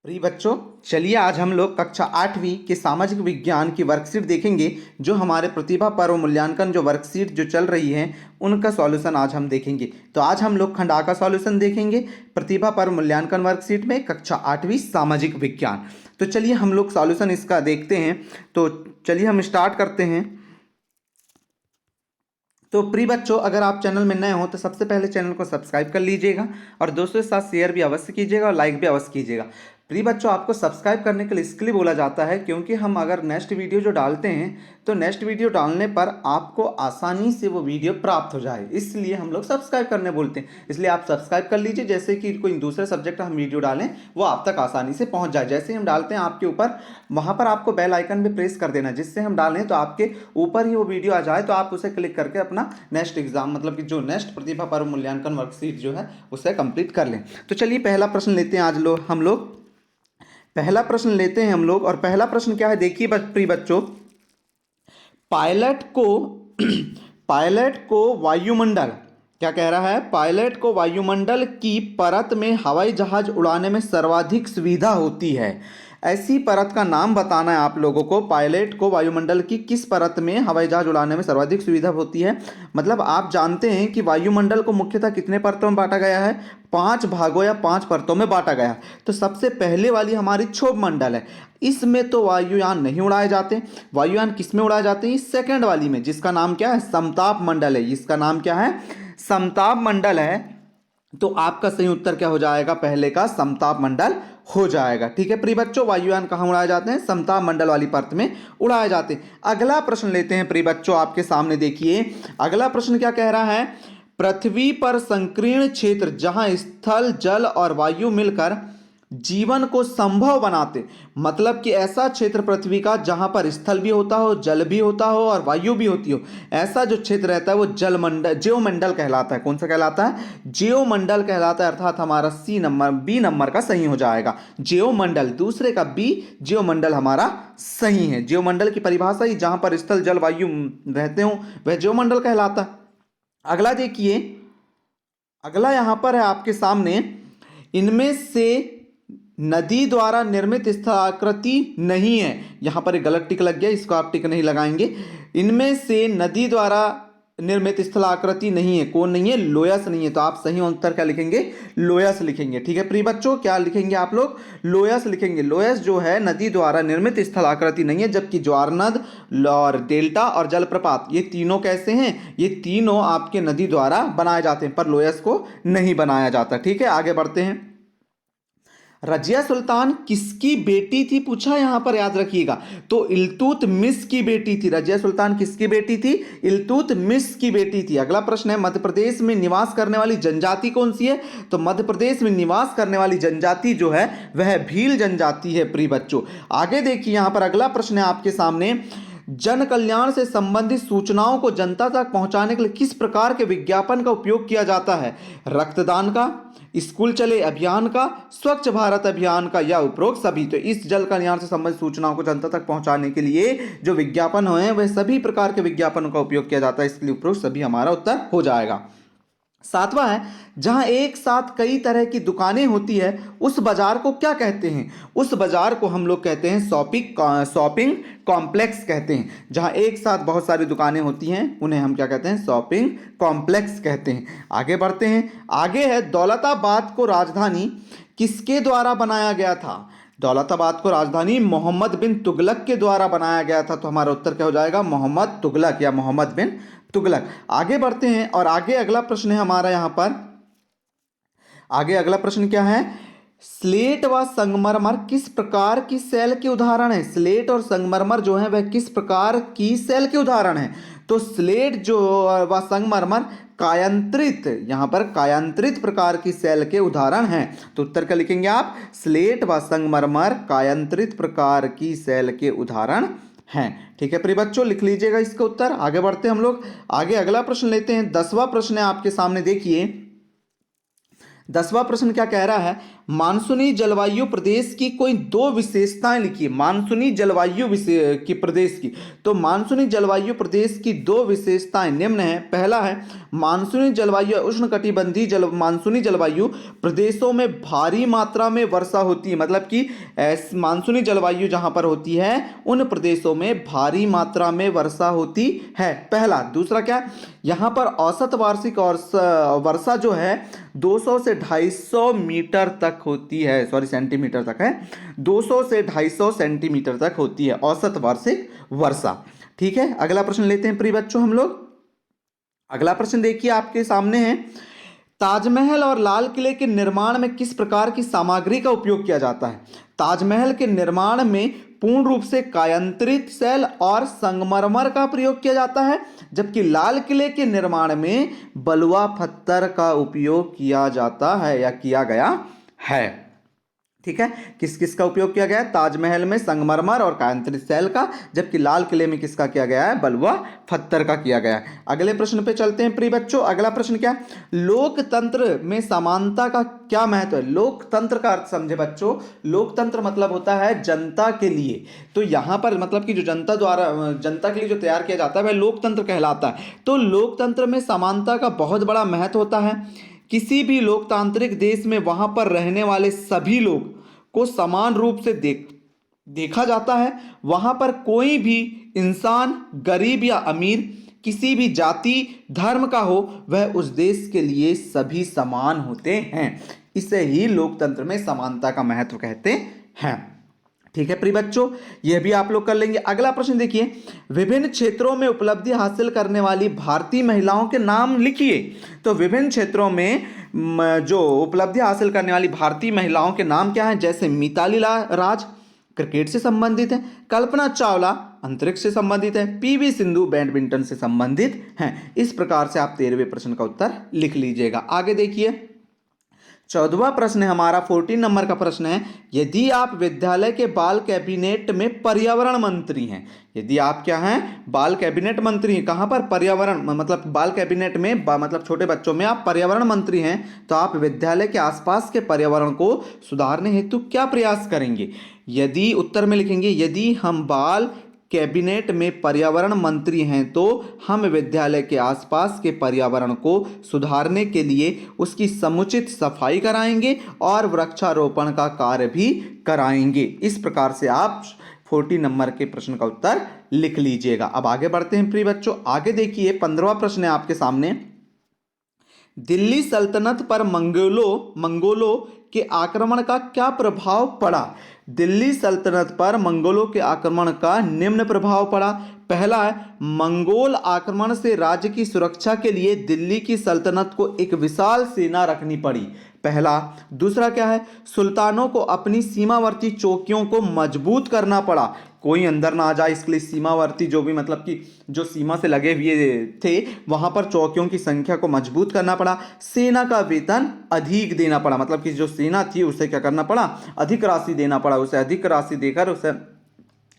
प्रिय बच्चों, चलिए आज हम लोग कक्षा 8वीं के सामाजिक विज्ञान की वर्कशीट देखेंगे। जो हमारे प्रतिभा पर्व मूल्यांकन जो वर्कशीट जो चल रही है उनका सॉल्यूशन आज हम देखेंगे। तो आज हम लोग खंड आ का सॉल्यूशन देखेंगे प्रतिभा पर्व मूल्यांकन वर्कशीट में कक्षा 8वीं सामाजिक विज्ञान। तो चलिए हम लोग सॉल्यूशन इसका देखते हैं। तो चलिए हम स्टार्ट करते हैं। तो प्रिय बच्चों, अगर आप चैनल में नए हो तो सबसे पहले चैनल को सब्सक्राइब कर लीजिएगा और दोस्तों के साथ शेयर भी अवश्य कीजिएगा और लाइक भी अवश्य कीजिएगा। प्रिय बच्चों, आपको सब्सक्राइब करने के लिए इसके लिए बोला जाता है क्योंकि हम अगर नेक्स्ट वीडियो जो डालते हैं तो नेक्स्ट वीडियो डालने पर आपको आसानी से वो वीडियो प्राप्त हो जाए, इसलिए हम लोग सब्सक्राइब करने बोलते हैं। इसलिए आप सब्सक्राइब कर लीजिए, जैसे कि कोई दूसरे सब्जेक्ट हम वीडियो डालें वो आप तक आसानी से पहुंच जाए। जैसे हम डालते हैं आपके ऊपर वहां पर आपको बेल आइकन भी प्रेस कर देना, जिससे हम डालें तो आपके ऊपर ही वो वीडियो आ जाए, तो आप उसे क्लिक करके अपना नेक्स्ट एग्जाम मतलब कि जो नेक्स्ट प्रतिभा पर्व मूल्यांकन वर्कशीट जो है उसे कंप्लीट कर लें। तो चलिए पहला प्रश्न लेते हैं। आज हम लोग पहला प्रश्न लेते हैं हम लोग। और पहला प्रश्न क्या है, देखिए प्रिय बच्चों, पायलट को पायलट को वायुमंडल क्या कह रहा है, पायलट को वायुमंडल की परत में हवाई जहाज उड़ाने में सर्वाधिक सुविधा होती है। ऐसी परत का नाम बताना है आप लोगों को। पायलट को वायुमंडल की किस परत में हवाई जहाज उड़ाने में सर्वाधिक सुविधा होती है। मतलब आप जानते हैं कि वायुमंडल को मुख्यतः कितने परतों में बांटा गया है, 5 भागों या 5 परतों में बांटा गया है। तो सबसे पहले वाली हमारी क्षोभ मंडल है, इसमें तो वायुयान नहीं उड़ाए जाते। वायुयान किस में उड़ाए जाते हैं, सेकंड वाली में, जिसका नाम क्या है, समताप मंडल है। इसका नाम क्या है, समताप मंडल है। तो आपका सही उत्तर क्या हो जाएगा, पहले का समताप मंडल हो जाएगा। ठीक है प्रिय बच्चों, वायुयान कहाँ उड़ाए जाते हैं, समताप मंडल वाली परत में उड़ाए जाते हैं। अगला प्रश्न लेते हैं प्रिय बच्चों, आपके सामने देखिए अगला प्रश्न क्या कह रहा है। पृथ्वी पर संकीर्ण क्षेत्र जहां स्थल जल और वायु मिलकर जीवन को संभव बनाते, मतलब कि ऐसा क्षेत्र पृथ्वी का जहां पर स्थल भी होता हो, जल भी होता हो और वायु भी होती हो, ऐसा जो क्षेत्र रहता है वो जलमंडल ज्योमंडल कहलाता है। कौन सा कहलाता है, ज्योमंडल कहलाता है। अर्थात हमारा बी नंबर का सही हो जाएगा, ज्योमंडल। दूसरे का बी, ज्योमंडल हमारा सही है। ज्योमंडल की परिभाषा ही जहां पर स्थल जल वायु रहते हो वह ज्योमंडल कहलाता है। अगला देखिए, अगला यहां पर है आपके सामने, इनमें से नदी द्वारा निर्मित स्थलाकृति नहीं है। यहां पर एक गलत टिक लग गया, इसको आप टिक नहीं लगाएंगे। इनमें से नदी द्वारा निर्मित स्थलाकृति नहीं है, कौन नहीं है, लोयस नहीं है। तो आप सही उत्तर क्या लिखेंगे, लोयस लिखेंगे। ठीक है प्रिय बच्चों, क्या लिखेंगे आप लोग, लोयस लिखेंगे। लोयस जो है नदी द्वारा निर्मित स्थलाकृति नहीं है, जबकि ज्वारनद और डेल्टा और जलप्रपात ये तीनों कैसे हैं, ये तीनों आपके नदी द्वारा बनाए जाते हैं, पर लोयस को नहीं बनाया जाता। ठीक है, आगे बढ़ते हैं। रजिया सुल्तान किसकी बेटी थी, पूछा यहां पर, याद रखिएगा। तो इल्तुतमिश की बेटी थी। रजिया सुल्तान किसकी बेटी थी, इल्तुतमिश की बेटी थी। अगला प्रश्न है, मध्य प्रदेश में निवास करने वाली जनजाति कौन सी है। तो मध्य प्रदेश में निवास करने वाली जनजाति जो है वह भील जनजाति है प्रिय बच्चों। आगे देखिए, यहां पर अगला प्रश्न है आपके सामने, जन कल्याण से संबंधित सूचनाओं को जनता तक पहुंचाने के लिए किस प्रकार के विज्ञापन का उपयोग किया जाता है। रक्तदान का, स्कूल चले अभियान का, स्वच्छ भारत अभियान का, या उपरोक्त सभी। तो इस जल कल्याण से संबंधित सूचनाओं को जनता तक पहुंचाने के लिए जो विज्ञापन हैं वह सभी प्रकार के विज्ञापनों का उपयोग किया जाता है, इसके लिए उपरोक्त सभी हमारा उत्तर हो जाएगा। सातवां है, जहां एक साथ कई तरह की दुकानें होती है उस बाजार को क्या कहते हैं। उस बाजार को हम लोग कहते हैं शॉपिंग कॉम्प्लेक्स कहते हैं। जहां एक साथ बहुत सारी दुकानें होती हैं उन्हें हम क्या कहते हैं, शॉपिंग कॉम्प्लेक्स कहते हैं। आगे बढ़ते हैं, आगे है, दौलताबाद को राजधानी किसके द्वारा बनाया गया था। दौलताबाद को राजधानी मोहम्मद बिन तुगलक के द्वारा बनाया गया था। तो हमारा उत्तर क्या हो जाएगा, मोहम्मद तुगलक या मोहम्मद बिन तुगलक। आगे बढ़ते हैं और आगे अगला प्रश्न है हमारा, यहां पर आगे अगला प्रश्न क्या है, स्लेट व संगमरमर किस प्रकार की सेल के उदाहरण है। स्लेट और संगमरमर जो है वह किस प्रकार की सेल के उदाहरण है। तो स्लेट जो व संगमरमर कायांतरित, यहां पर कायांतरित प्रकार की सेल के उदाहरण हैं। तो उत्तर क्या लिखेंगे आप, स्लेट व संगमरमर कायांतरित प्रकार की सेल के उदाहरण हैं। ठीक है प्रिय बच्चों, लिख लीजिएगा इसका उत्तर। आगे बढ़ते हम लोग, आगे अगला प्रश्न लेते हैं। 10वां प्रश्न है आपके सामने, देखिए 10वां प्रश्न क्या कह रहा है, मानसूनी जलवायु प्रदेश की कोई दो विशेषताएं लिखिए। मानसूनी जलवायु की प्रदेश की, तो मानसूनी जलवायु प्रदेश की दो विशेषताएं निम्न है। पहला है मानसूनी जलवायु उष्णकटिबंधीय मानसूनी जलवायु प्रदेशों में भारी मात्रा में वर्षा होती है, मतलब कि मानसूनी जलवायु जहां पर होती है उन प्रदेशों में भारी मात्रा में वर्षा होती है, पहला। दूसरा क्या, यहाँ पर औसत वार्षिक और वर्षा जो है 200 से 250 मीटर तक होती है, सॉरी सेंटीमीटर तक है, 200 से 250 सेंटीमीटर तक होती है औसत वार्षिक वर्षा। ठीक है, अगला प्रश्न लेते हैं प्रिय बच्चों हम लोग। अगला प्रश्न देखिए आपके सामने है, ताजमहल और लाल किले के निर्माण में किस प्रकार की सामग्री का उपयोग किया जाता है? ताजमहल के निर्माण में पूर्ण रूप से कायांतरित शैल और संगमरमर का प्रयोग किया जाता है, जबकि लाल किले के निर्माण में बलुआ पत्थर का उपयोग किया जाता है या किया गया है। ठीक है, किस किस का उपयोग किया गया है? ताजमहल में संगमरमर और कायांतरित शैल का, जबकि लाल किले में किसका किया गया है? बलुआ पत्थर का किया गया है। अगले प्रश्न पे चलते हैं प्रिय बच्चों। अगला प्रश्न क्या है? लोकतंत्र में समानता का क्या महत्व है? लोकतंत्र का अर्थ समझे बच्चों। लोकतंत्र मतलब होता है जनता के लिए, तो यहां पर मतलब कि जो जनता द्वारा जनता के लिए जो तैयार किया जाता है वह लोकतंत्र कहलाता है। तो लोकतंत्र में समानता का बहुत बड़ा महत्व होता है। किसी भी लोकतांत्रिक देश में वहां पर रहने वाले सभी लोग को समान रूप से देखा जाता है। वहां पर कोई भी इंसान गरीब या अमीर, किसी भी जाति धर्म का हो, वह उस देश के लिए सभी समान होते हैं। इसे ही लोकतंत्र में समानता का महत्व कहते हैं। ठीक है प्रिय बच्चों, यह भी आप लोग कर लेंगे। अगला प्रश्न देखिए, विभिन्न क्षेत्रों में उपलब्धि हासिल करने वाली भारतीय महिलाओं के नाम लिखिए। तो विभिन्न क्षेत्रों में जो उपलब्धि हासिल करने वाली भारतीय महिलाओं के नाम क्या हैं? जैसे मिताली राज क्रिकेट से संबंधित है, कल्पना चावला अंतरिक्ष से संबंधित है, पीवी सिंधु बैडमिंटन से संबंधित हैं। इस प्रकार से आप 13वें प्रश्न का उत्तर लिख लीजिएगा। आगे देखिए 14वां प्रश्न है हमारा, 14 नंबर का प्रश्न है, यदि आप विद्यालय के बाल कैबिनेट में पर्यावरण मंत्री हैं, यदि आप क्या हैं? बाल कैबिनेट मंत्री हैं, कहां पर? पर्यावरण, मतलब बाल कैबिनेट में मतलब छोटे बच्चों में आप पर्यावरण मंत्री हैं, तो आप विद्यालय के आसपास के पर्यावरण को सुधारने हेतु क्या प्रयास करेंगे? यदि उत्तर में लिखेंगे, यदि हम बाल कैबिनेट में पर्यावरण मंत्री हैं तो हम विद्यालय के आसपास के पर्यावरण को सुधारने के लिए उसकी समुचित सफाई कराएंगे और वृक्षारोपण का कार्य भी कराएंगे। इस प्रकार से आप 40 नंबर के प्रश्न का उत्तर लिख लीजिएगा। अब आगे बढ़ते हैं प्रिय बच्चों। आगे देखिए 15वां प्रश्न है आपके सामने, दिल्ली सल्तनत पर मंगोलों के आक्रमण का क्या प्रभाव पड़ा? दिल्ली सल्तनत पर मंगोलों के आक्रमण का निम्न प्रभाव पड़ा। पहला है, मंगोल आक्रमण से राज्य की सुरक्षा के लिए दिल्ली की सल्तनत को एक विशाल सेना रखनी पड़ी, पहला। दूसरा क्या है, सुल्तानों को अपनी सीमावर्ती चौकियों को मजबूत करना पड़ा, कोई अंदर ना आ जाए इसके लिए सीमावर्ती जो भी मतलब कि जो सीमा से लगे हुए थे वहां पर चौकियों की संख्या को मजबूत करना पड़ा। सेना का वेतन अधिक देना पड़ा, मतलब कि जो सेना थी उसे क्या करना पड़ा? अधिक राशि देना पड़ा, उसे अधिक राशि देकर उसे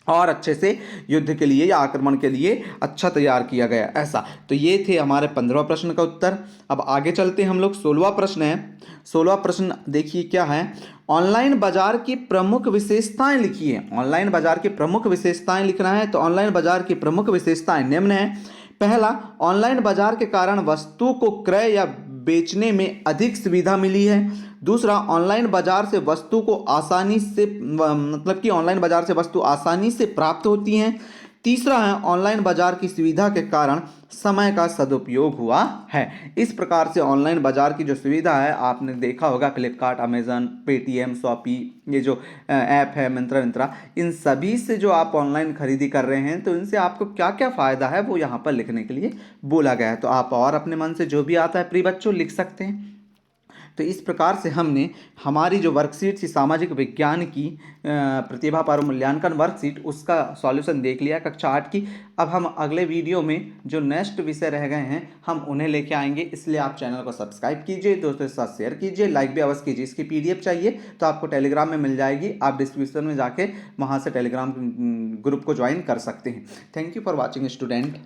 और अच्छे से युद्ध के लिए या आक्रमण के लिए अच्छा तैयार किया गया, ऐसा। तो ये थे हमारे 15वां प्रश्न का उत्तर। अब आगे चलते हैं हम लोग, 16वां प्रश्न है। 16वां प्रश्न देखिए क्या है, ऑनलाइन बाजार की प्रमुख विशेषताएं लिखिए। ऑनलाइन बाजार की प्रमुख विशेषताएं लिखना है, तो ऑनलाइन बाजार की प्रमुख विशेषताएं निम्न है। पहला, ऑनलाइन बाजार के कारण वस्तु को क्रय या बेचने में अधिक सुविधा मिली है। दूसरा, ऑनलाइन बाजार से वस्तु को आसानी से मतलब कि ऑनलाइन बाजार से वस्तु आसानी से प्राप्त होती हैं। तीसरा है, ऑनलाइन बाजार की सुविधा के कारण समय का सदुपयोग हुआ है। इस प्रकार से ऑनलाइन बाजार की जो सुविधा है, आपने देखा होगा फ्लिपकार्ट, अमेजन, पेटीएम, शॉपी, ये जो ऐप है मिंत्रा, इन सभी से जो आप ऑनलाइन खरीदी कर रहे हैं तो इनसे आपको क्या क्या फ़ायदा है वो यहाँ पर लिखने के लिए बोला गया है। तो आप और अपने मन से जो भी आता है प्रिय बच्चों लिख सकते हैं। तो इस प्रकार से हमने हमारी जो वर्कशीट थी सामाजिक विज्ञान की प्रतिभा पर्व मूल्यांकन वर्कशीट, उसका सॉल्यूशन देख लिया कक्षा 8 की। अब हम अगले वीडियो में जो नेक्स्ट विषय रह गए हैं हम उन्हें लेके आएंगे, इसलिए आप चैनल को सब्सक्राइब कीजिए, दोस्तों के साथ शेयर कीजिए, लाइक भी अवश्य कीजिए। इसकी PDF चाहिए तो आपको टेलीग्राम में मिल जाएगी, आप डिस्क्रिप्शन में जाके वहाँ से टेलीग्राम ग्रुप को ज्वाइन कर सकते हैं। Thank you for watching student.